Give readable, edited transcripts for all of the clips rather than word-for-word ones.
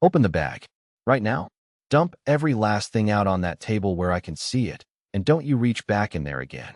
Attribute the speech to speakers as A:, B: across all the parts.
A: Open the bag. Right now. Dump every last thing out on that table where I can see it, and don't you reach back in there again."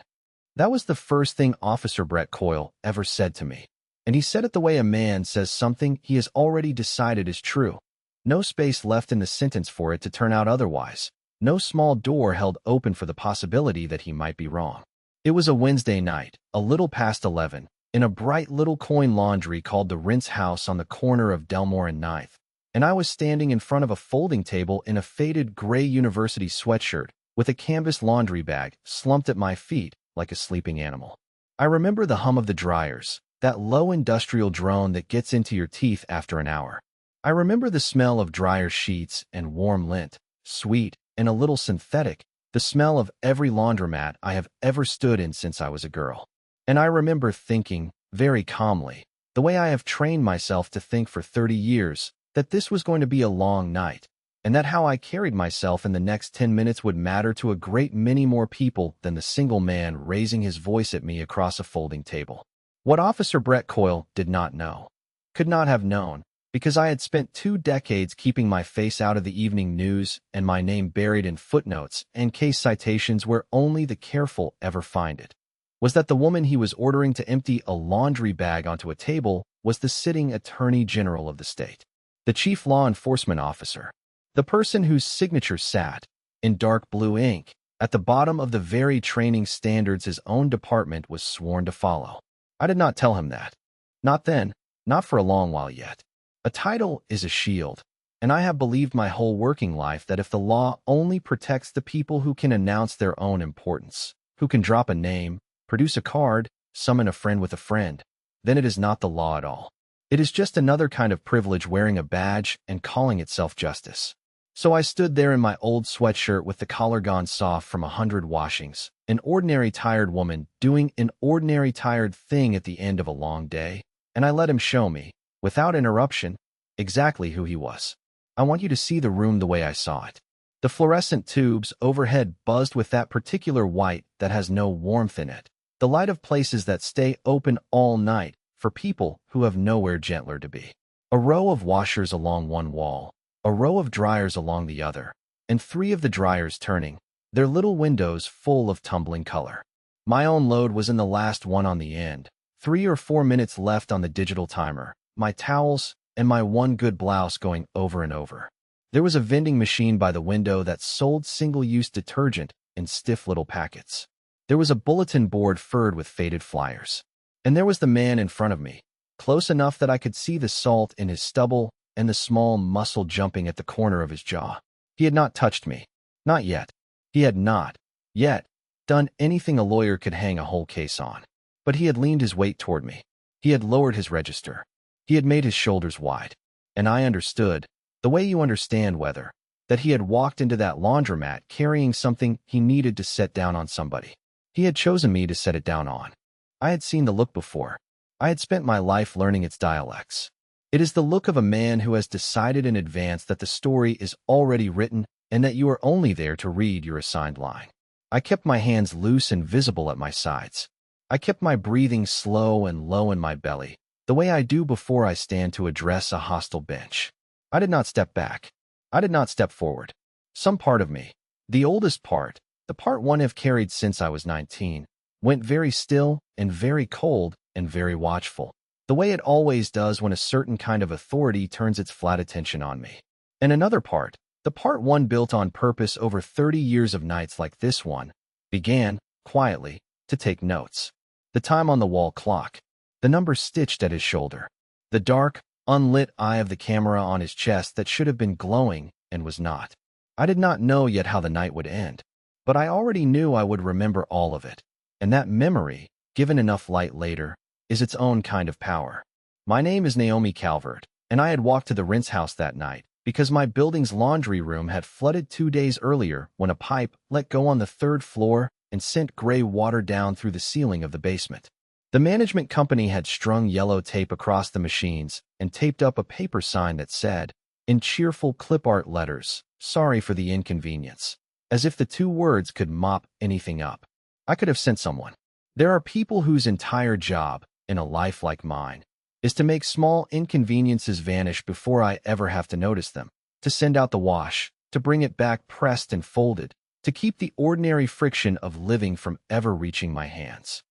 A: That was the first thing Officer Brett Coyle ever said to me. And he said it the way a man says something he has already decided is true. No space left in the sentence for it to turn out otherwise. No small door held open for the possibility that he might be wrong. It was a Wednesday night, a little past 11, in a bright little coin laundry called the Rinse House on the corner of Delmore and Ninth, and I was standing in front of a folding table in a faded gray university sweatshirt with a canvas laundry bag slumped at my feet like a sleeping animal. I remember the hum of the dryers, that low industrial drone that gets into your teeth after an hour. I remember the smell of dryer sheets and warm lint, sweet and a little synthetic, the smell of every laundromat I have ever stood in since I was a girl. And I remember thinking, very calmly, the way I have trained myself to think for 30 years, that this was going to be a long night, and that how I carried myself in the next 10 minutes would matter to a great many more people than the single man raising his voice at me across a folding table. What Officer Brett Coyle did not know, could not have known, because I had spent 2 decades keeping my face out of the evening news and my name buried in footnotes and case citations where only the careful ever find it, was that the woman he was ordering to empty a laundry bag onto a table was the sitting Attorney General of the state, the chief law enforcement officer, the person whose signature sat, in dark blue ink, at the bottom of the very training standards his own department was sworn to follow. I did not tell him that. Not then, not for a long while yet. A title is a shield, and I have believed my whole working life that if the law only protects the people who can announce their own importance, who can drop a name, produce a card, summon a friend with a friend, then it is not the law at all. It is just another kind of privilege wearing a badge and calling itself justice. So I stood there in my old sweatshirt with the collar gone soft from 100 washings, an ordinary tired woman doing an ordinary tired thing at the end of a long day, and I let him show me, without interruption, exactly who he was. I want you to see the room the way I saw it. The fluorescent tubes overhead buzzed with that particular white that has no warmth in it, the light of places that stay open all night for people who have nowhere gentler to be. A row of washers along one wall, a row of dryers along the other, and 3 of the dryers turning, their little windows full of tumbling color. My own load was in the last one on the end, 3 or 4 minutes left on the digital timer, my towels and my one good blouse going over and over. There was a vending machine by the window that sold single-use detergent in stiff little packets. There was a bulletin board furred with faded flyers. And there was the man in front of me, close enough that I could see the salt in his stubble and the small muscle jumping at the corner of his jaw. He had not touched me. Not yet. He had not, yet, done anything a lawyer could hang a whole case on. But he had leaned his weight toward me. He had lowered his register. He had made his shoulders wide. And I understood, the way you understand weather, that he had walked into that laundromat carrying something he needed to set down on somebody. He had chosen me to set it down on. I had seen the look before. I had spent my life learning its dialects. It is the look of a man who has decided in advance that the story is already written and that you are only there to read your assigned line. I kept my hands loose and visible at my sides. I kept my breathing slow and low in my belly, the way I do before I stand to address a hostile bench. I did not step back. I did not step forward. Some part of me, the oldest part, the part one have carried since I was 19, went very still and very cold and very watchful, the way it always does when a certain kind of authority turns its flat attention on me. And another part, the part one built on purpose over 30 years of nights like this one, began, quietly, to take notes. The time on the wall clock, the number stitched at his shoulder, the dark, unlit eye of the camera on his chest that should have been glowing and was not. I did not know yet how the night would end, but I already knew I would remember all of it, and that memory, given enough light later, is its own kind of power. My name is Naomi Calvert, and I had walked to the rinse house that night because my building's laundry room had flooded 2 days earlier when a pipe let go on the 3rd floor and sent gray water down through the ceiling of the basement. The management company had strung yellow tape across the machines and taped up a paper sign that said, in cheerful clip art letters, "Sorry for the inconvenience," as if the 2 words could mop anything up. I could have sent someone. There are people whose entire job, in a life like mine, is to make small inconveniences vanish before I ever have to notice them, to send out the wash, to bring it back pressed and folded, to keep the ordinary friction of living from ever reaching my hands.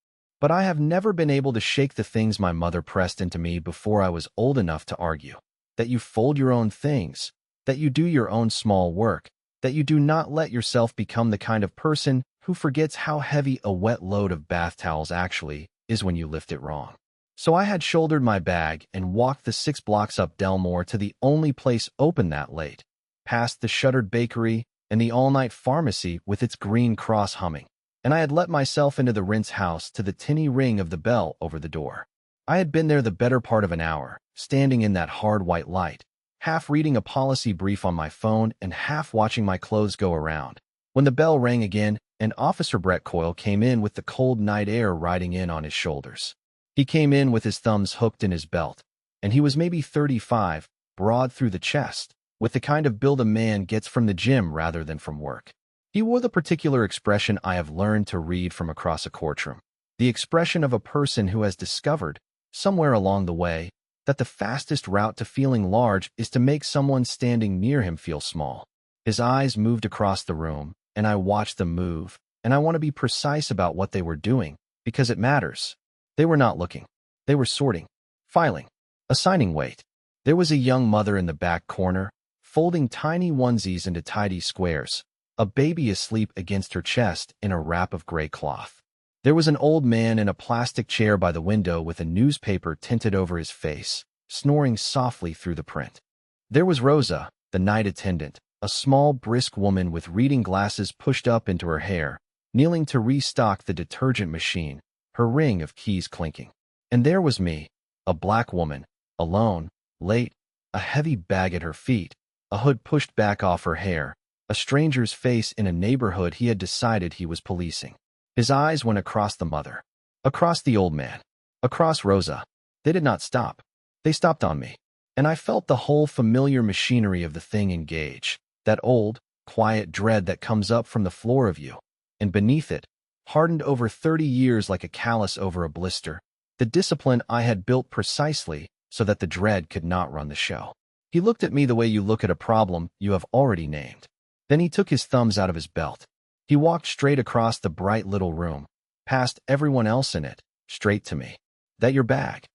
A: But I have never been able to shake the things my mother pressed into me before I was old enough to argue. That you fold your own things, that you do your own small work, that you do not let yourself become the kind of person who forgets how heavy a wet load of bath towels actually is when you lift it wrong. So I had shouldered my bag and walked the 6 blocks up Delmore to the only place open that late, past the shuttered bakery and the all-night pharmacy with its green cross humming, and I had let myself into the rinse house to the tinny ring of the bell over the door. I had been there the better part of an hour, standing in that hard white light, half reading a policy brief on my phone and half watching my clothes go around, when the bell rang again and Officer Brett Coyle came in with the cold night air riding in on his shoulders. He came in with his thumbs hooked in his belt, and he was maybe 35, broad through the chest, with the kind of build a man gets from the gym rather than from work. He wore the particular expression I have learned to read from across a courtroom, the expression of a person who has discovered, somewhere along the way, that the fastest route to feeling large is to make someone standing near him feel small. His eyes moved across the room, and I watched them move, and I want to be precise about what they were doing, because it matters. They were not looking. They were sorting, filing, assigning weight. There was a young mother in the back corner, folding tiny onesies into tidy squares, a baby asleep against her chest in a wrap of gray cloth. There was an old man in a plastic chair by the window with a newspaper tinted over his face, snoring softly through the print. There was Rosa, the night attendant, a small, brisk woman with reading glasses pushed up into her hair, kneeling to restock the detergent machine, her ring of keys clinking. And there was me, a black woman, alone, late, a heavy bag at her feet, a hood pushed back off her hair, a stranger's face in a neighborhood he had decided he was policing. His eyes went across the mother, across the old man, across Rosa. They did not stop. They stopped on me. And I felt the whole familiar machinery of the thing engage, that old, quiet dread that comes up from the floor of you. And beneath it, hardened over 30 years like a callus over a blister, the discipline I had built precisely so that the dread could not run the show. He looked at me the way you look at a problem you have already named. Then he took his thumbs out of his belt. He walked straight across the bright little room, past everyone else in it, straight to me. "That your bag?"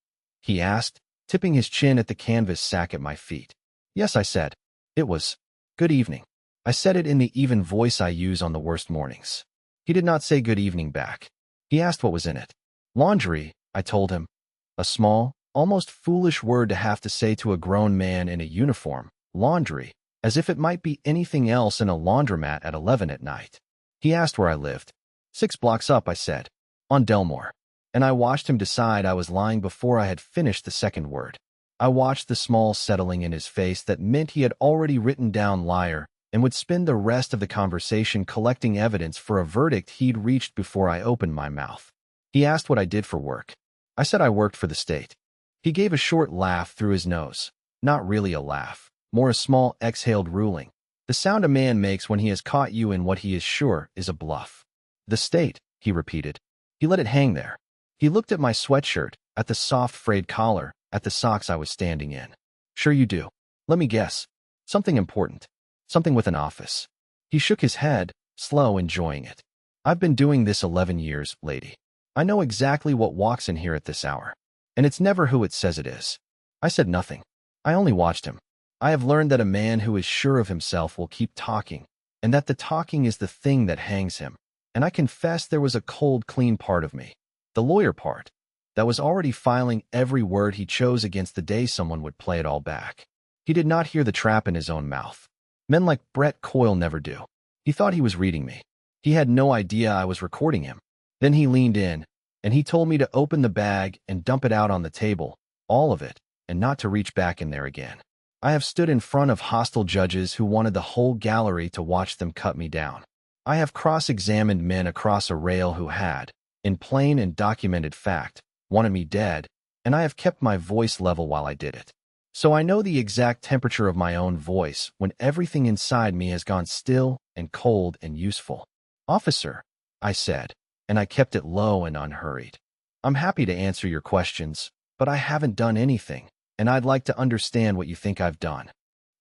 A: he asked, tipping his chin at the canvas sack at my feet. "Yes," I said. "It was. Good evening." I said it in the even voice I use on the worst mornings. He did not say good evening back. He asked what was in it. "Laundry," I told him. A small, almost foolish word to have to say to a grown man in a uniform, laundry, as if it might be anything else in a laundromat at 11 at night. He asked where I lived. 6 blocks up, I said. On Delmore. And I watched him decide I was lying before I had finished the second word. I watched the small settling in his face that meant he had already written down liar and would spend the rest of the conversation collecting evidence for a verdict he'd reached before I opened my mouth. He asked what I did for work. I said I worked for the state. He gave a short laugh through his nose. Not really a laugh, more a small exhaled ruling. The sound a man makes when he has caught you in what he is sure is a bluff. "The state," he repeated. He let it hang there. He looked at my sweatshirt, at the soft frayed collar, at the socks I was standing in. "Sure you do. Let me guess. Something important. Something with an office." He shook his head, slow, enjoying it. "I've been doing this 11 years, lady. I know exactly what walks in here at this hour. And it's never who it says it is." I said nothing. I only watched him. I have learned that a man who is sure of himself will keep talking, and that the talking is the thing that hangs him. And I confess there was a cold, clean part of me, the lawyer part, that was already filing every word he chose against the day someone would play it all back. He did not hear the trap in his own mouth. Men like Brett Coyle never do. He thought he was reading me. He had no idea I was recording him. Then he leaned in, and he told me to open the bag and dump it out on the table, all of it, and not to reach back in there again. I have stood in front of hostile judges who wanted the whole gallery to watch them cut me down. I have cross-examined men across a rail who had, in plain and documented fact, wanted me dead, and I have kept my voice level while I did it. So I know the exact temperature of my own voice when everything inside me has gone still and cold and useful. "Officer," I said, and I kept it low and unhurried. "I'm happy to answer your questions, but I haven't done anything, and I'd like to understand what you think I've done.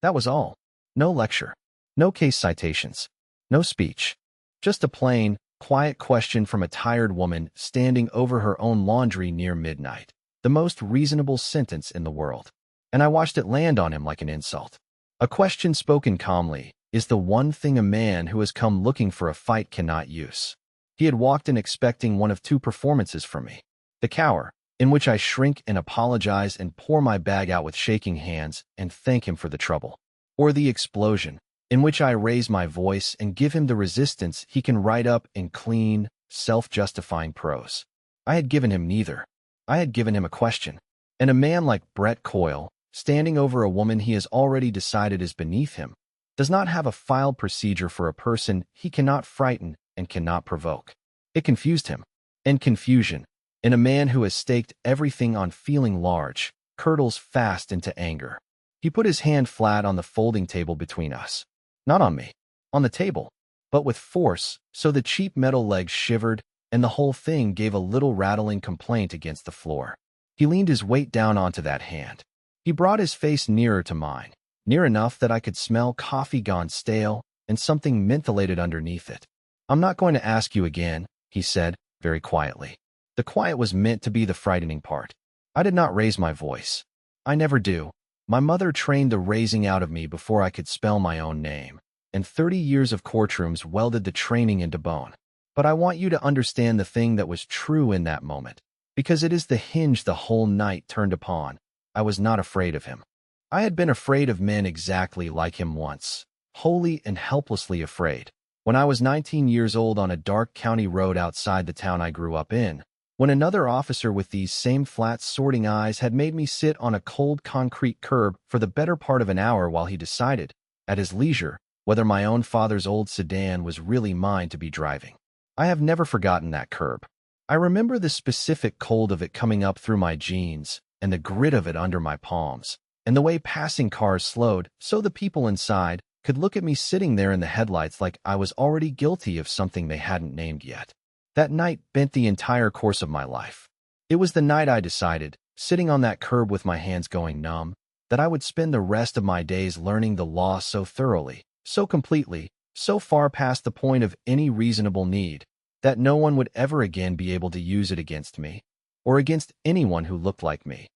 A: That was all. No lecture. No case citations. No speech. Just a plain, quiet question from a tired woman standing over her own laundry near midnight. The most reasonable sentence in the world. And I watched it land on him like an insult. A question spoken calmly is the one thing a man who has come looking for a fight cannot use. He had walked in expecting one of two performances from me. The cower, in which I shrink and apologize and pour my bag out with shaking hands and thank him for the trouble. Or the explosion, in which I raise my voice and give him the resistance he can write up in clean, self-justifying prose. I had given him neither. I had given him a question. And a man like Brett Coyle, standing over a woman he has already decided is beneath him, does not have a filed procedure for a person he cannot frighten and cannot provoke. It confused him. And confusion, in a man who has staked everything on feeling large, curdles fast into anger. He put his hand flat on the folding table between us. Not on me, on the table, but with force, so the cheap metal legs shivered and the whole thing gave a little rattling complaint against the floor. He leaned his weight down onto that hand. He brought his face nearer to mine, near enough that I could smell coffee gone stale and something mentholated underneath it. I'm not going to ask you again, he said, very quietly. The quiet was meant to be the frightening part. I did not raise my voice. I never do. My mother trained the raising out of me before I could spell my own name, and 30 years of courtrooms welded the training into bone. But I want you to understand the thing that was true in that moment, because it is the hinge the whole night turned upon. I was not afraid of him. I had been afraid of men exactly like him once, wholly and helplessly afraid, when I was 19 years old on a dark county road outside the town I grew up in, when another officer with these same flat sorting eyes had made me sit on a cold concrete curb for the better part of an hour while he decided, at his leisure, whether my own father's old sedan was really mine to be driving. I have never forgotten that curb. I remember the specific cold of it coming up through my jeans and the grit of it under my palms, and the way passing cars slowed so the people inside could look at me sitting there in the headlights like I was already guilty of something they hadn't named yet. That night bent the entire course of my life. It was the night I decided, sitting on that curb with my hands going numb, that I would spend the rest of my days learning the law so thoroughly, so completely, so far past the point of any reasonable need, that no one would ever again be able to use it against me, or against anyone who looked like me,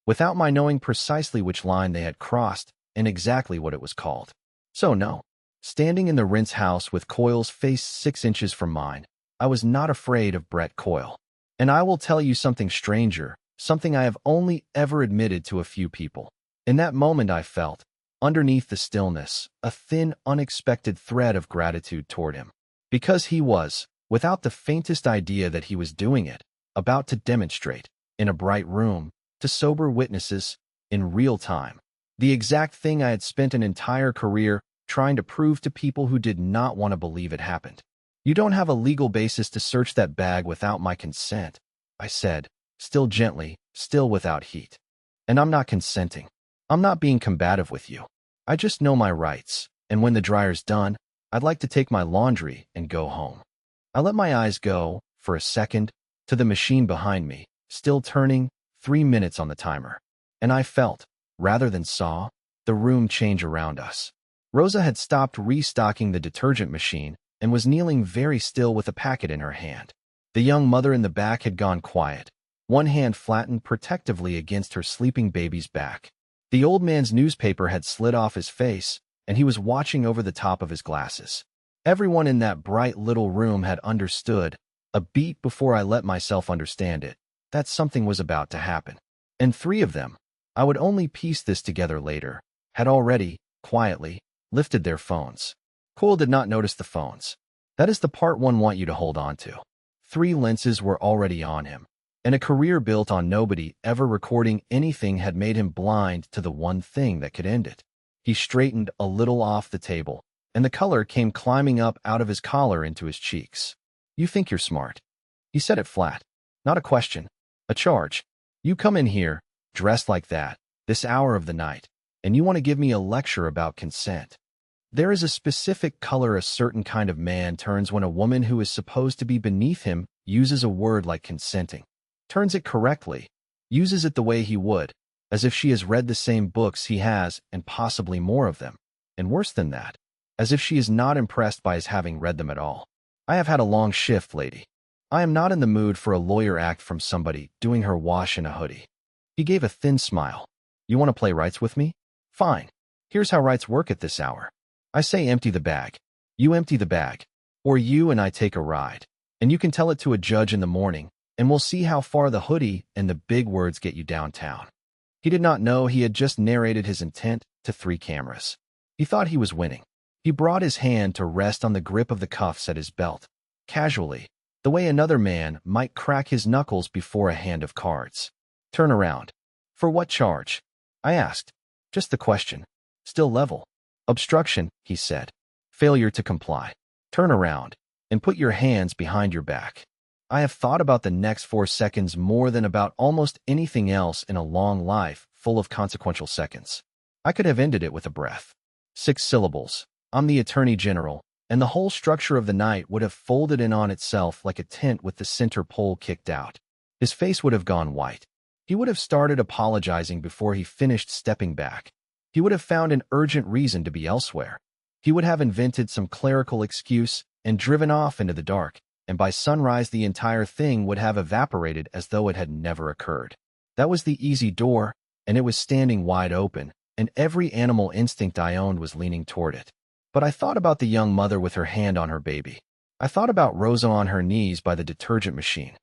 A: without my knowing precisely which line they had crossed and exactly what it was called. So no, standing in the rinse house with Coyle's face 6 inches from mine, I was not afraid of Brett Coyle. And I will tell you something stranger, something I have only ever admitted to a few people. In that moment I felt, underneath the stillness, a thin, unexpected thread of gratitude toward him. Because he was, without the faintest idea that he was doing it, about to demonstrate, in a bright room, to sober witnesses, in real time, the exact thing I had spent an entire career trying to prove to people who did not want to believe it happened. You don't have a legal basis to search that bag without my consent, I said, still gently, still without heat. And I'm not consenting. I'm not being combative with you. I just know my rights, and when the dryer's done, I'd like to take my laundry and go home. I let my eyes go, for a second, to the machine behind me, still turning, 3 minutes on the timer. And I felt, rather than saw, the room change around us. Rosa had stopped restocking the detergent machine and was kneeling very still with a packet in her hand. The young mother in the back had gone quiet, one hand flattened protectively against her sleeping baby's back. The old man's newspaper had slid off his face, and he was watching over the top of his glasses. Everyone in that bright little room had understood, a beat before I let myself understand it, that something was about to happen. And 3 of them, I would only piece this together later, had already, quietly, lifted their phones. Cole did not notice the phones. That is the part one want you to hold on to. 3 lenses were already on him, and a career built on nobody ever recording anything had made him blind to the one thing that could end it. He straightened a little off the table, and the color came climbing up out of his collar into his cheeks. You think you're smart. He said it flat. Not a question. A charge. You come in here, dressed like that, this hour of the night, and you want to give me a lecture about consent. There is a specific color a certain kind of man turns when a woman who is supposed to be beneath him uses a word like consenting. Turns it correctly. uses it the way he would, as if she has read the same books he has and possibly more of them. And worse than that, as if she is not impressed by his having read them at all. I have had a long shift, lady. I am not in the mood for a lawyer act from somebody doing her wash in a hoodie. He gave a thin smile. You want to play rights with me? Fine. Here's how rights work at this hour. I say empty the bag. You empty the bag. Or you and I take a ride. And you can tell it to a judge in the morning, and we'll see how far the hoodie and the big words get you downtown. He did not know he had just narrated his intent to 3 cameras. He thought he was winning. He brought his hand to rest on the grip of the cuffs at his belt, casually, the way another man might crack his knuckles before a hand of cards. Turn around. For what charge? I asked. Just the question. Still level. Obstruction, he said. Failure to comply. Turn around and put your hands behind your back. I have thought about the next 4 seconds more than about almost anything else in a long life full of consequential seconds. I could have ended it with a breath. 6 syllables. I'm the Attorney General, and the whole structure of the night would have folded in on itself like a tent with the center pole kicked out. His face would have gone white. He would have started apologizing before he finished stepping back. He would have found an urgent reason to be elsewhere. He would have invented some clerical excuse and driven off into the dark, and by sunrise the entire thing would have evaporated as though it had never occurred. That was the easy door, and it was standing wide open, and every animal instinct I owned was leaning toward it. But I thought about the young mother with her hand on her baby. I thought about Rosa on her knees by the detergent machine.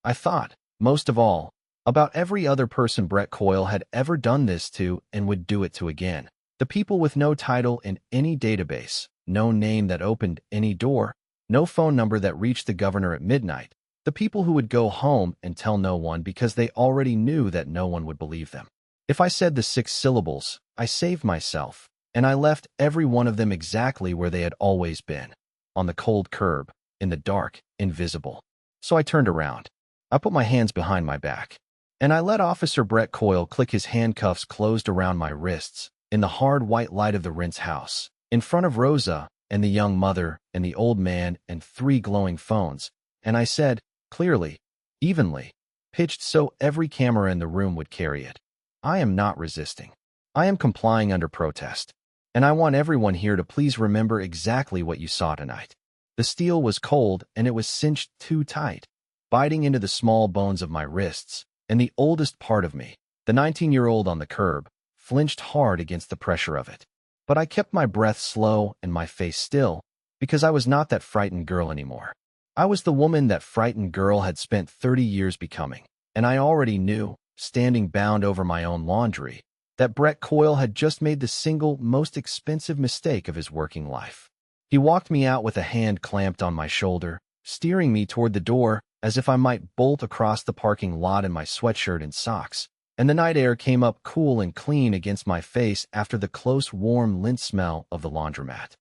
A: I thought, most of all, about every other person Brett Coyle had ever done this to and would do it to again. The people with no title in any database, no name that opened any door, no phone number that reached the governor at midnight. The people who would go home and tell no one because they already knew that no one would believe them. If I said the 6 syllables, I saved myself, and I left every one of them exactly where they had always been, on the cold curb, in the dark, invisible. So I turned around. I put my hands behind my back, and I let Officer Brett Coyle click his handcuffs closed around my wrists, in the hard white light of the Rent's house, in front of Rosa and the young mother and the old man and 3 glowing phones, and I said, clearly, evenly, pitched so every camera in the room would carry it. I am not resisting. I am complying under protest. And I want everyone here to please remember exactly what you saw tonight. The steel was cold and it was cinched too tight, biting into the small bones of my wrists, and the oldest part of me, the 19-year-old on the curb, flinched hard against the pressure of it. But I kept my breath slow and my face still, because I was not that frightened girl anymore. I was the woman that frightened girl had spent 30 years becoming, and I already knew, standing bound over my own laundry, that Brett Coyle had just made the single most expensive mistake of his working life. He walked me out with a hand clamped on my shoulder, steering me toward the door as if I might bolt across the parking lot in my sweatshirt and socks, and the night air came up cool and clean against my face after the close, warm lint smell of the laundromat.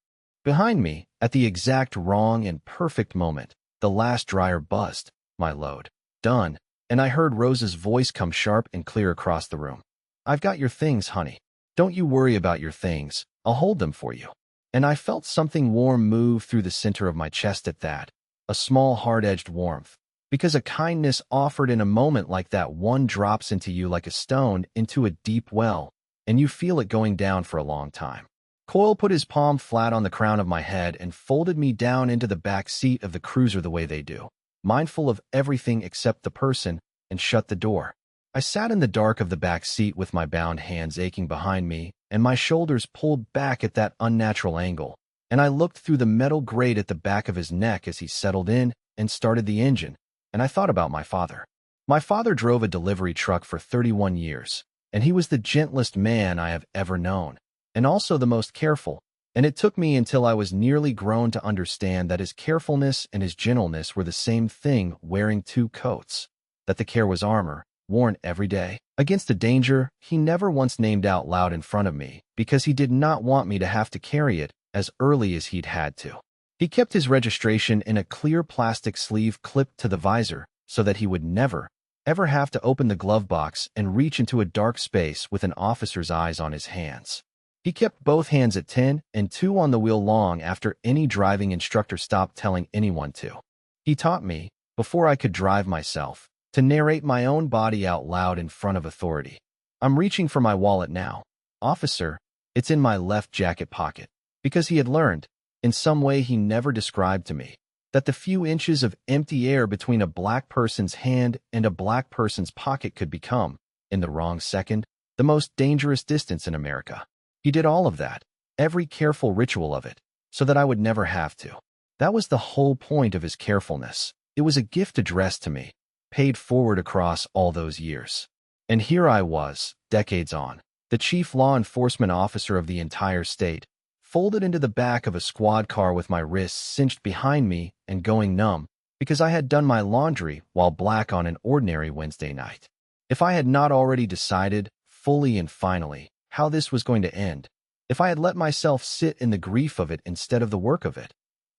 A: Behind me, at the exact wrong and perfect moment, the last dryer buzzed, my load. Done, and I heard Rosa's voice come sharp and clear across the room. I've got your things, honey. Don't you worry about your things. I'll hold them for you. And I felt something warm move through the center of my chest at that, a small hard-edged warmth, because a kindness offered in a moment like that one drops into you like a stone into a deep well, and you feel it going down for a long time. Coyle put his palm flat on the crown of my head and folded me down into the back seat of the cruiser the way they do, mindful of everything except the person, and shut the door. I sat in the dark of the back seat with my bound hands aching behind me and my shoulders pulled back at that unnatural angle, and I looked through the metal grate at the back of his neck as he settled in and started the engine, and I thought about my father. My father drove a delivery truck for 31 years, and he was the gentlest man I have ever known, and also the most careful, and it took me until I was nearly grown to understand that his carefulness and his gentleness were the same thing, wearing 2 coats, that the care was armor, worn every day, against a danger he never once named out loud in front of me, because he did not want me to have to carry it as early as he'd had to. He kept his registration in a clear plastic sleeve clipped to the visor so that he would never, ever have to open the glove box and reach into a dark space with an officer's eyes on his hands. He kept both hands at 10 and 2 on the wheel long after any driving instructor stopped telling anyone to. He taught me, before I could drive myself, to narrate my own body out loud in front of authority. I'm reaching for my wallet now. Officer, it's in my left jacket pocket. Because he had learned, in some way he never described to me, that the few inches of empty air between a black person's hand and a black person's pocket could become, in the wrong second, the most dangerous distance in America. He did all of that, every careful ritual of it, so that I would never have to. That was the whole point of his carefulness. It was a gift addressed to me, paid forward across all those years. And here I was, decades on, the chief law enforcement officer of the entire state, folded into the back of a squad car with my wrists cinched behind me and going numb because I had done my laundry while black on an ordinary Wednesday night. If I had not already decided, fully and finally, how this was going to end, if I had let myself sit in the grief of it instead of the work of it,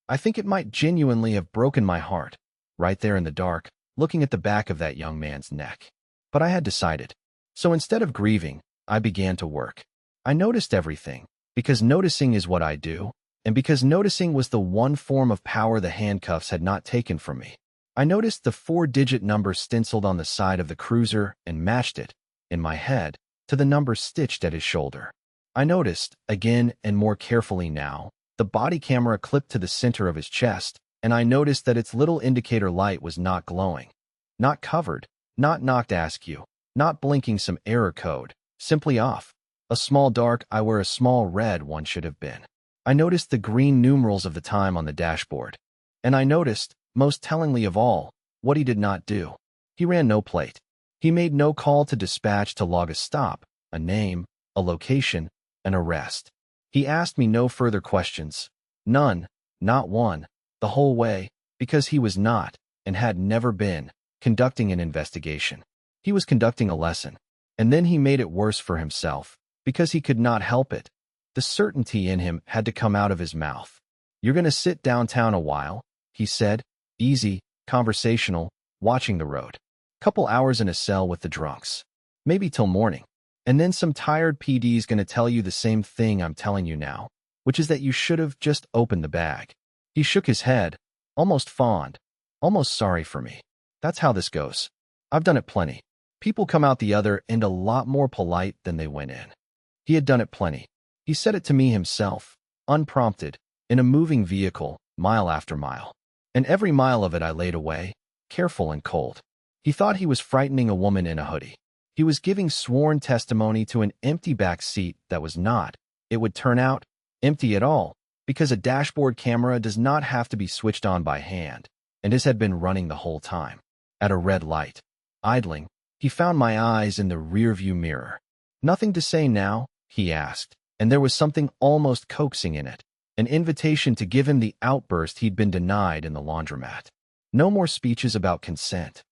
A: I think it might genuinely have broken my heart, right there in the dark, looking at the back of that young man's neck. But I had decided. So instead of grieving, I began to work. I noticed everything, because noticing is what I do, and because noticing was the one form of power the handcuffs had not taken from me. I noticed the 4-digit number stenciled on the side of the cruiser and matched it, in my head, to the number stitched at his shoulder. I noticed, again and more carefully now, the body camera clipped to the center of his chest, and I noticed that its little indicator light was not glowing, not covered, not knocked askew, not blinking some error code, simply off. A small dark I where a small red one should have been. I noticed the green numerals of the time on the dashboard. And I noticed, most tellingly of all, what he did not do. He ran no plate. He made no call to dispatch to log a stop, a name, a location, an arrest. He asked me no further questions. None, not one, the whole way, because he was not, and had never been, conducting an investigation. He was conducting a lesson. And then he made it worse for himself, because he could not help it. The certainty in him had to come out of his mouth. You're going to sit downtown a while, he said, easy, conversational, watching the road. Couple hours in a cell with the drunks. Maybe till morning. And then some tired PD's going to tell you the same thing I'm telling you now, which is that you should have just opened the bag. He shook his head, almost fond, almost sorry for me. That's how this goes. I've done it plenty. People come out the other end a lot more polite than they went in. He had done it plenty. He said it to me himself, unprompted, in a moving vehicle, mile after mile. And every mile of it I laid away, careful and cold. He thought he was frightening a woman in a hoodie. He was giving sworn testimony to an empty back seat that was not, it would turn out, empty at all, because a dashboard camera does not have to be switched on by hand, and his had been running the whole time. At a red light, idling, he found my eyes in the rearview mirror. Nothing to say now, he asked, and there was something almost coaxing in it, an invitation to give him the outburst he'd been denied in the laundromat. No more speeches about consent.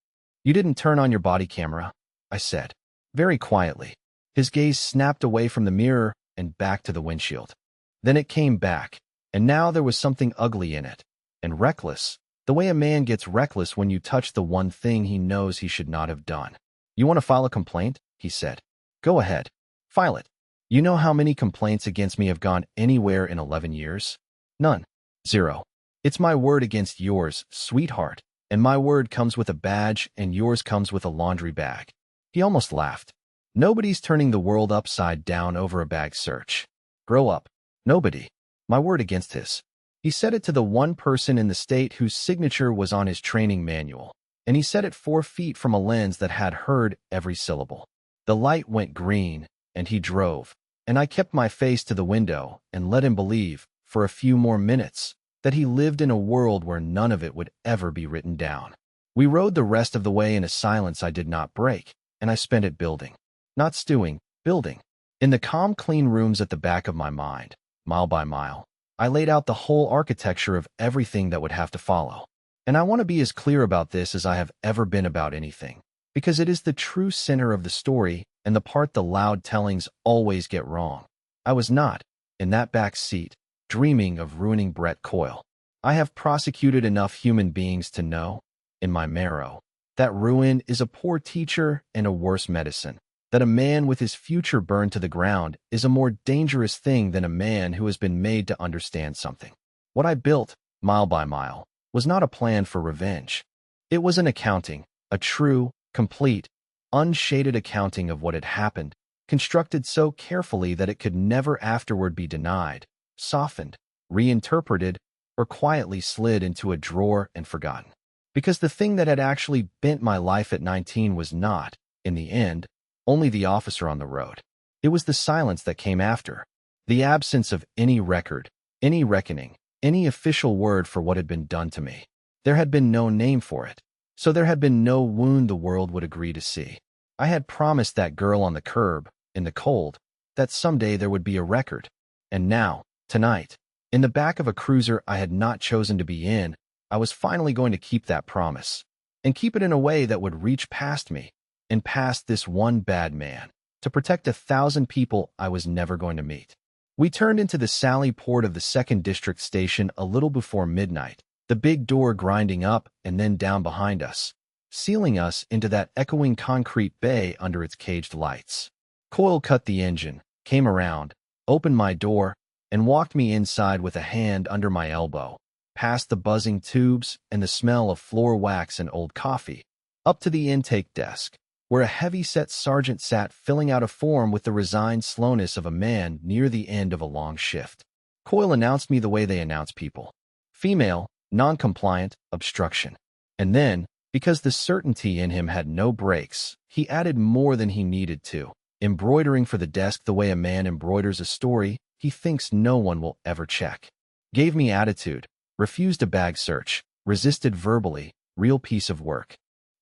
A: You didn't turn on your body camera, I said, very quietly. His gaze snapped away from the mirror and back to the windshield. Then it came back, and now there was something ugly in it, and reckless, the way a man gets reckless when you touch the one thing he knows he should not have done. You want to file a complaint? He said. Go ahead. File it. You know how many complaints against me have gone anywhere in 11 years? None. 0. It's my word against yours, sweetheart, and my word comes with a badge and yours comes with a laundry bag. He almost laughed. Nobody's turning the world upside down over a bag search. Grow up. Nobody. My word against his. He said it to the one person in the state whose signature was on his training manual, and he said it 4 feet from a lens that had heard every syllable. The light went green, and he drove, and I kept my face to the window and let him believe, for a few more minutes, that he lived in a world where none of it would ever be written down. We rode the rest of the way in a silence I did not break, and I spent it building. Not stewing, building. In the calm, clean rooms at the back of my mind, mile by mile, I laid out the whole architecture of everything that would have to follow. And I want to be as clear about this as I have ever been about anything, because it is the true center of the story and the part the loud tellings always get wrong. I was not, in that back seat, dreaming of ruining Brett Coyle. I have prosecuted enough human beings to know, in my marrow, that ruin is a poor teacher and a worse medicine, that a man with his future burned to the ground is a more dangerous thing than a man who has been made to understand something. What I built, mile by mile, was not a plan for revenge. It was an accounting, A true, complete, unshaded accounting of what had happened, constructed so carefully that it could never afterward be denied, softened, reinterpreted, or quietly slid into a drawer and forgotten. Because the thing that had actually bent my life at 19 was not, in the end, only the officer on the road. It was the silence that came after, the absence of any record, any reckoning, any official word for what had been done to me. There had been no name for it, so there had been no wound the world would agree to see. I had promised that girl on the curb, in the cold, that someday there would be a record. And now, tonight, in the back of a cruiser I had not chosen to be in, I was finally going to keep that promise, and keep it in a way that would reach past me, and past this one bad man, to protect 1,000 people I was never going to meet. We turned into the Sally Port of the 2nd District Station a little before midnight, the big door grinding up and then down behind us, sealing us into that echoing concrete bay under its caged lights. Coyle cut the engine, came around, opened my door, and walked me inside with a hand under my elbow, past the buzzing tubes and the smell of floor wax and old coffee, up to the intake desk, where a heavy-set sergeant sat filling out a form with the resigned slowness of a man near the end of a long shift. Coyle announced me the way they announce people. Female, non-compliant, obstruction. And then, because the certainty in him had no brakes, he added more than he needed to, embroidering for the desk the way a man embroiders a story he thinks no one will ever check. Gave me attitude, refused a bag search, resisted verbally, real piece of work.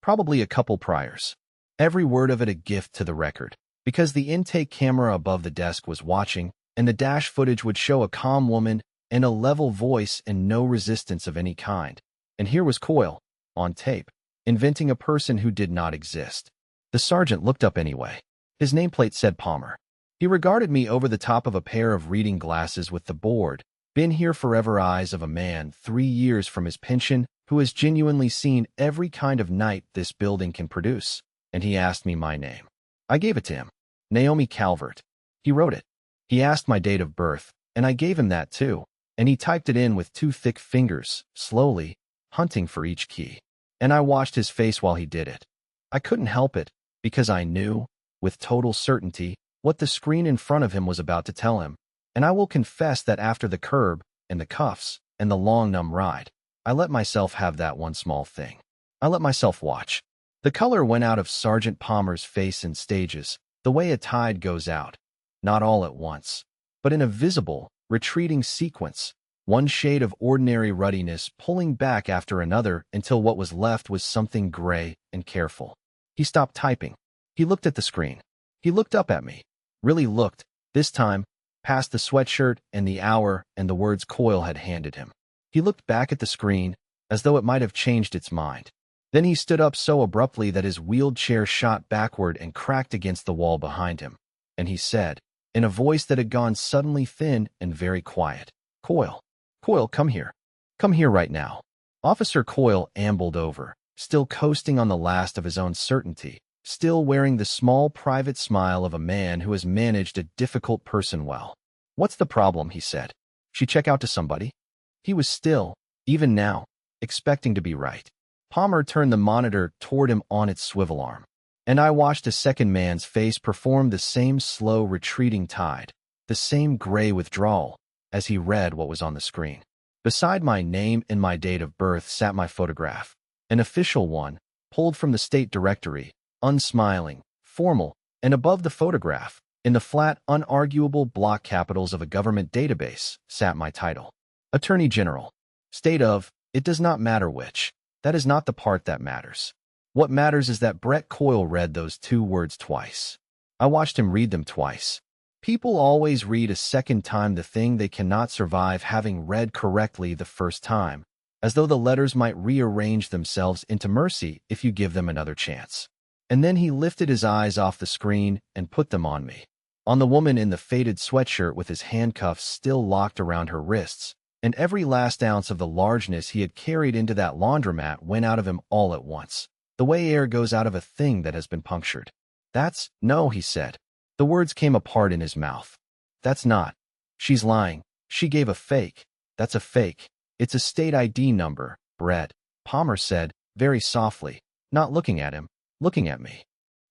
A: Probably a couple priors. Every word of it a gift to the record, because the intake camera above the desk was watching, and the dash footage would show a calm woman and a level voice and no resistance of any kind. And here was Coyle, on tape, inventing a person who did not exist. The sergeant looked up anyway. His nameplate said Palmer. He regarded me over the top of a pair of reading glasses with the bored, been here forever eyes of a man 3 years from his pension who has genuinely seen every kind of night this building can produce. And he asked me my name. I gave it to him. Naomi Calvert. He wrote it. He asked my date of birth, and I gave him that too. And he typed it in with 2 thick fingers, slowly, hunting for each key. And I watched his face while he did it. I couldn't help it, because I knew, with total certainty, what the screen in front of him was about to tell him. And I will confess that after the curb, and the cuffs, and the long numb ride, I let myself have that one small thing. I let myself watch. The color went out of Sergeant Palmer's face in stages, the way a tide goes out, not all at once, but in a visible, retreating sequence, one shade of ordinary ruddiness pulling back after another until what was left was something gray and careful. He stopped typing. He looked at the screen. He looked up at me. Really looked, this time, past the sweatshirt and the hour and the words Coyle had handed him. He looked back at the screen, as though it might have changed its mind. Then he stood up so abruptly that his wheeled chair shot backward and cracked against the wall behind him. And he said, in a voice that had gone suddenly thin and very quiet, Coyle, Coyle, come here. Come here right now. Officer Coyle ambled over, still coasting on the last of his own certainty, still wearing the small private smile of a man who has managed a difficult person well. What's the problem, he said. She check out to somebody? He was still, even now, expecting to be right. Palmer turned the monitor toward him on its swivel arm, and I watched a second man's face perform the same slow retreating tide, the same gray withdrawal, as he read what was on the screen. Beside my name and my date of birth sat my photograph, an official one, pulled from the state directory, unsmiling, formal, and above the photograph, in the flat, unarguable block capitals of a government database, sat my title. Attorney General. State of, it does not matter which. That is not the part that matters. What matters is that Brett Coyle read those 2 words twice. I watched him read them twice. People always read a second time the thing they cannot survive having read correctly the first time, as though the letters might rearrange themselves into mercy if you give them another chance. And then he lifted his eyes off the screen and put them on me, on the woman in the faded sweatshirt with his handcuffs still locked around her wrists, and every last ounce of the largeness he had carried into that laundromat went out of him all at once, the way air goes out of a thing that has been punctured. That's, no, he said. The words came apart in his mouth. That's not. She's lying. She gave a fake. That's a fake. It's a state ID number, Brett. Palmer said, very softly, not looking at him, looking at me.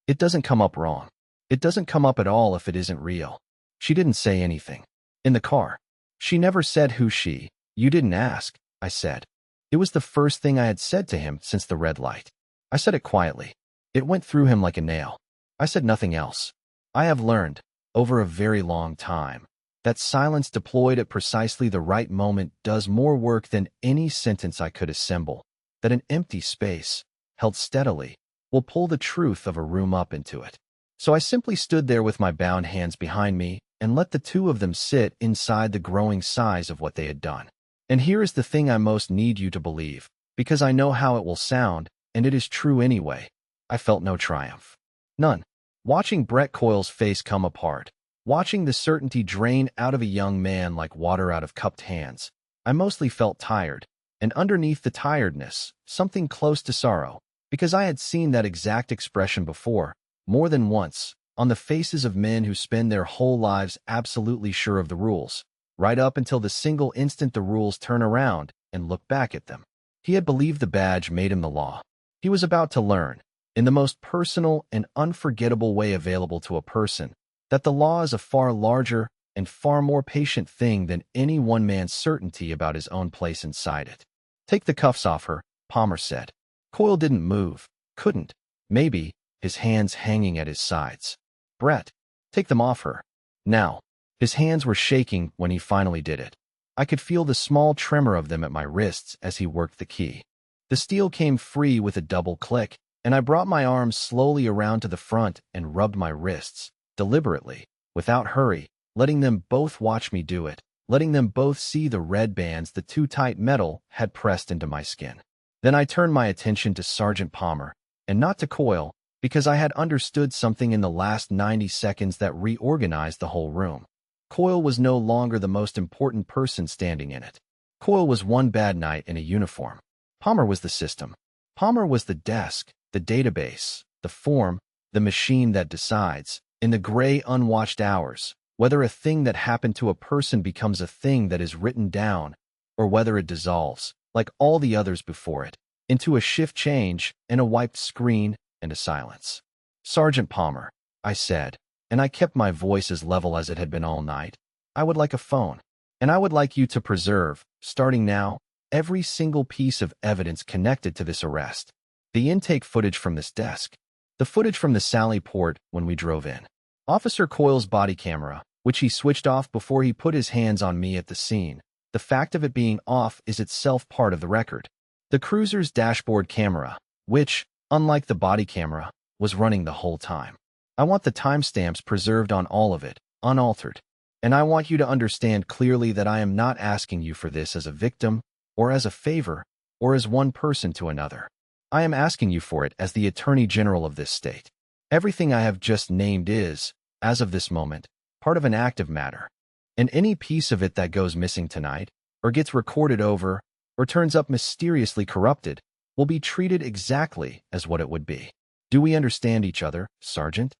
A: It doesn't come up wrong. It doesn't come up at all if it isn't real. She didn't say anything. In the car. She never said who she. You didn't ask, I said. It was the first thing I had said to him since the red light. I said it quietly. It went through him like a nail. I said nothing else. I have learned, over a very long time, that silence deployed at precisely the right moment does more work than any sentence I could assemble, that an empty space, held steadily, will pull the truth of a room up into it. So I simply stood there with my bound hands behind me and let the two of them sit inside the growing size of what they had done. And here is the thing I most need you to believe, because I know how it will sound, and it is true anyway. I felt no triumph. None. Watching Brett Coyle's face come apart, watching the certainty drain out of a young man like water out of cupped hands, I mostly felt tired, and underneath the tiredness, something close to sorrow, because I had seen that exact expression before, more than once, on the faces of men who spend their whole lives absolutely sure of the rules, right up until the single instant the rules turn around and look back at them. He had believed the badge made him the law. He was about to learn, in the most personal and unforgettable way available to a person, that the law is a far larger and far more patient thing than any one man's certainty about his own place inside it. Take the cuffs off her, Palmer said. Coyle didn't move, couldn't, maybe, his hands hanging at his sides. Brett, take them off her. Now. His hands were shaking when he finally did it. I could feel the small tremor of them at my wrists as he worked the key. The steel came free with a double click, and I brought my arms slowly around to the front and rubbed my wrists, deliberately, without hurry, letting them both watch me do it, letting them both see the red bands the too tight metal had pressed into my skin. Then I turned my attention to Sergeant Palmer, and not to Coyle, because I had understood something in the last 90 seconds that reorganized the whole room. Coyle was no longer the most important person standing in it. Coyle was one bad night in a uniform. Palmer was the system. Palmer was the desk, the database, the form, the machine that decides, in the gray, unwatched hours, whether a thing that happened to a person becomes a thing that is written down, or whether it dissolves, like all the others before it, into a shift change and a wiped screen and a silence. Sergeant Palmer, I said, and I kept my voice as level as it had been all night. I would like a phone, and I would like you to preserve, starting now, every single piece of evidence connected to this arrest. The intake footage from this desk, the footage from the Sally Port when we drove in, Officer Coyle's body camera, which he switched off before he put his hands on me at the scene. The fact of it being off is itself part of the record. The cruiser's dashboard camera, which, unlike the body camera, was running the whole time. I want the timestamps preserved on all of it, unaltered. And I want you to understand clearly that I am not asking you for this as a victim, or as a favor, or as one person to another. I am asking you for it as the Attorney General of this state. Everything I have just named is, as of this moment, part of an active matter. And any piece of it that goes missing tonight, or gets recorded over, or turns up mysteriously corrupted, will be treated exactly as what it would be. Do we understand each other, Sergeant?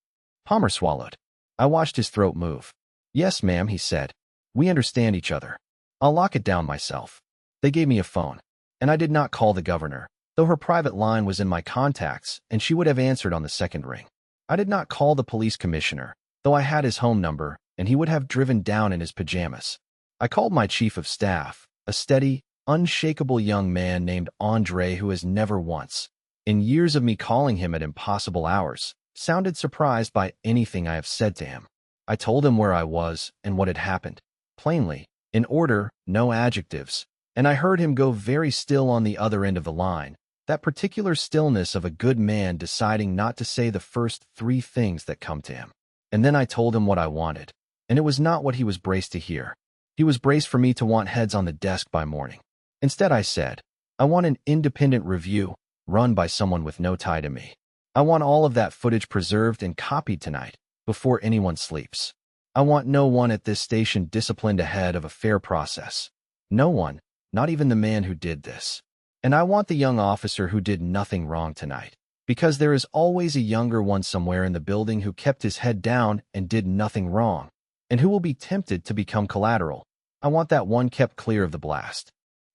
A: Palmer swallowed. I watched his throat move. Yes, ma'am, he said. We understand each other. I'll lock it down myself. They gave me a phone, and I did not call the governor, though her private line was in my contacts and she would have answered on the second ring. I did not call the police commissioner, though I had his home number and he would have driven down in his pajamas. I called my chief of staff, a steady, unshakable young man named Andre who has never once, in years of me calling him at impossible hours, sounded surprised by anything I have said to him. I told him where I was and what had happened, plainly, in order, no adjectives, and I heard him go very still on the other end of the line, that particular stillness of a good man deciding not to say the first three things that come to him. And then I told him what I wanted, and it was not what he was braced to hear. He was braced for me to want heads on the desk by morning. Instead, I said, I want an independent review, run by someone with no tie to me. I want all of that footage preserved and copied tonight, before anyone sleeps. I want no one at this station disciplined ahead of a fair process. No one, not even the man who did this. And I want the young officer who did nothing wrong tonight, because there is always a younger one somewhere in the building who kept his head down and did nothing wrong, and who will be tempted to become collateral. I want that one kept clear of the blast.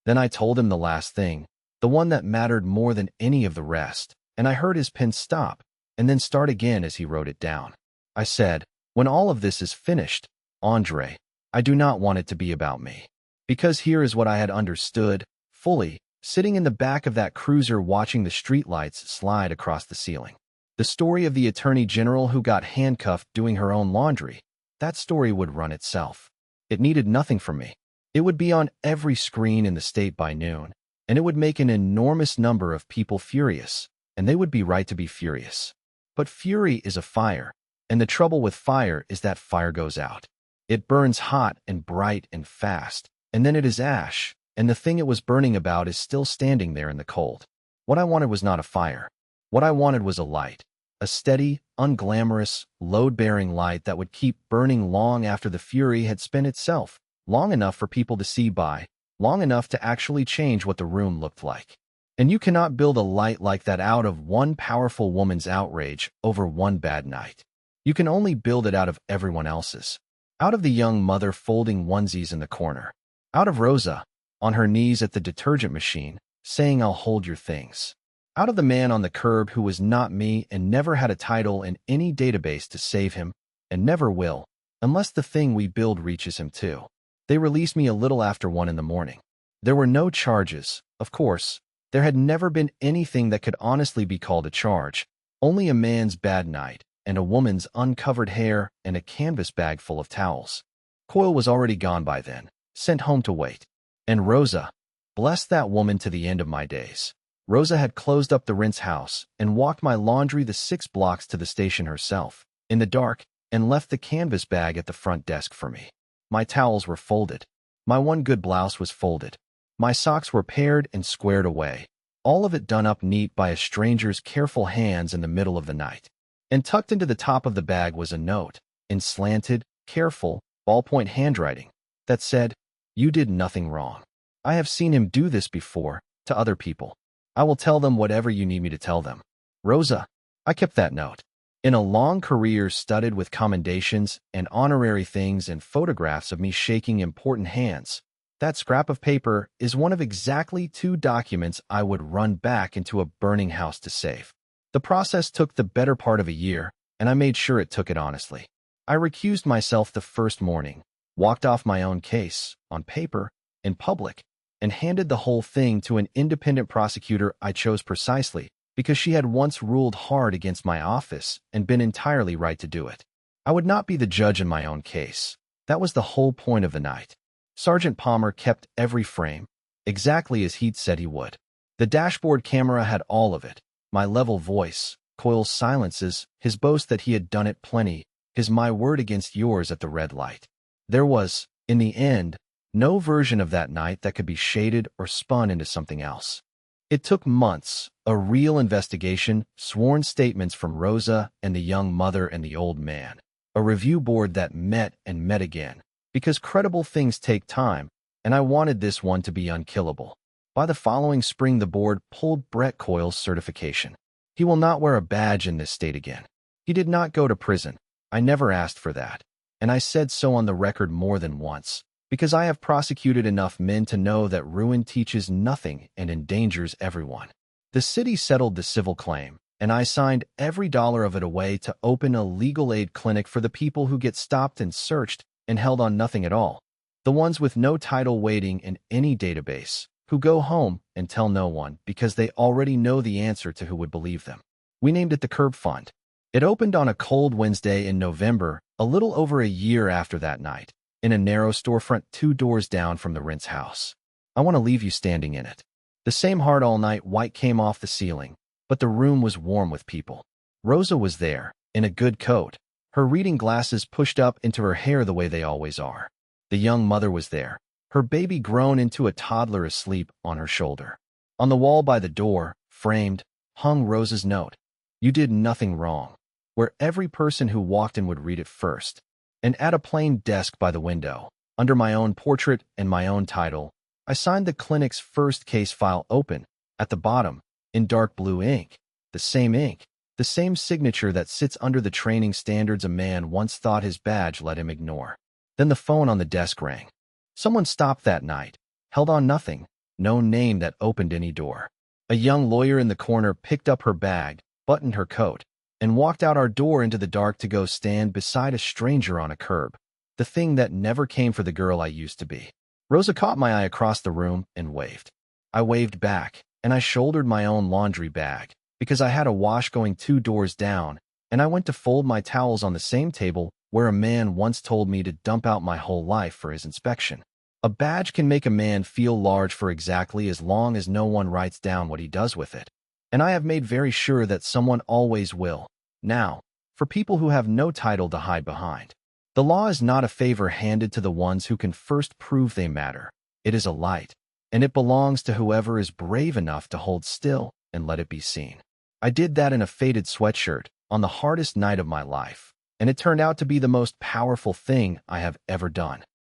A: Then I told him the last thing, the one that mattered more than any of the rest, and I heard his pen stop and then start again as he wrote it down. I said, "When all of this is finished, Andre, I do not want it to be about me." Because here is what I had understood fully, sitting in the back of that cruiser watching the streetlights slide across the ceiling. The story of the attorney general who got handcuffed doing her own laundry, that story would run itself. It needed nothing from me. It would be on every screen in the state by noon, and it would make an enormous number of people furious, and they would be right to be furious. But fury is a fire, and the trouble with fire is that fire goes out. It burns hot and bright and fast, and then it is ash, and the thing it was burning about is still standing there in the cold. What I wanted was not a fire. What I wanted was a light, a steady, unglamorous, load-bearing light that would keep burning long after the fury had spent itself, long enough for people to see by, long enough to actually change what the room looked like. And you cannot build a light like that out of one powerful woman's outrage over one bad night. You can only build it out of everyone else's. Out of the young mother folding onesies in the corner. Out of Rosa, on her knees at the detergent machine, saying, "I'll hold your things." Out of the man on the curb who was not me and never had a title in any database to save him, and never will, unless the thing we build reaches him too. They released me a little after 1 in the morning. There were no charges, of course. There had never been anything that could honestly be called a charge, only a man's bad night, and a woman's uncovered hair and a canvas bag full of towels. Coyle was already gone by then, sent home to wait. And Rosa, bless that woman to the end of my days. Rosa had closed up the rinse house and walked my laundry the 6 blocks to the station herself, in the dark, and left the canvas bag at the front desk for me. My towels were folded. My one good blouse was folded. My socks were paired and squared away, all of it done up neat by a stranger's careful hands in the middle of the night. And tucked into the top of the bag was a note, in slanted, careful, ballpoint handwriting, that said, "You did nothing wrong. I have seen him do this before, to other people. I will tell them whatever you need me to tell them." Rosa, I kept that note. In a long career studded with commendations and honorary things and photographs of me shaking important hands, that scrap of paper is one of exactly 2 documents I would run back into a burning house to save. The process took the better part of a year, and I made sure it took it honestly. I recused myself the first morning, walked off my own case, on paper, in public, and handed the whole thing to an independent prosecutor I chose precisely because she had once ruled hard against my office and been entirely right to do it. I would not be the judge in my own case. That was the whole point of the night. Sergeant Palmer kept every frame, exactly as he'd said he would. The dashboard camera had all of it. My level voice, Coyle's silences, his boast that he had done it plenty, his my word against yours at the red light. There was, in the end, no version of that night that could be shaded or spun into something else. It took months, a real investigation, sworn statements from Rosa and the young mother and the old man, a review board that met and met again, because credible things take time, and I wanted this one to be unkillable. By the following spring, the board pulled Brett Coyle's certification. He will not wear a badge in this state again. He did not go to prison. I never asked for that, and I said so on the record more than once, because I have prosecuted enough men to know that ruin teaches nothing and endangers everyone. The city settled the civil claim, and I signed every dollar of it away to open a legal aid clinic for the people who get stopped and searched and held on nothing at all. The ones with no title waiting in any database, who go home and tell no one because they already know the answer to who would believe them. We named it the Curb Fund. It opened on a cold Wednesday in November, a little over a year after that night, in a narrow storefront 2 doors down from the rinse house. I want to leave you standing in it. The same hard all-night white came off the ceiling, but the room was warm with people. Rosa was there, in a good coat, her reading glasses pushed up into her hair the way they always are. The young mother was there, her baby grown into a toddler asleep on her shoulder. On the wall by the door, framed, hung Rosa's note. "You did nothing wrong," where every person who walked in would read it first. And at a plain desk by the window, under my own portrait and my own title, I signed the clinic's first case file open, at the bottom, in dark blue ink, the same signature that sits under the training standards a man once thought his badge let him ignore. Then the phone on the desk rang. Someone stopped that night, held on nothing, no name that opened any door. A young lawyer in the corner picked up her bag, buttoned her coat, and walked out our door into the dark to go stand beside a stranger on a curb. The thing that never came for the girl I used to be. Rosa caught my eye across the room and waved. I waved back, and I shouldered my own laundry bag, because I had a wash going 2 doors down, and I went to fold my towels on the same table where a man once told me to dump out my whole life for his inspection. A badge can make a man feel large for exactly as long as no one writes down what he does with it. And I have made very sure that someone always will. Now, for people who have no title to hide behind. The law is not a favor handed to the ones who can first prove they matter. It is a light, and it belongs to whoever is brave enough to hold still and let it be seen. I did that in a faded sweatshirt on the hardest night of my life, and it turned out to be the most powerful thing I have ever done.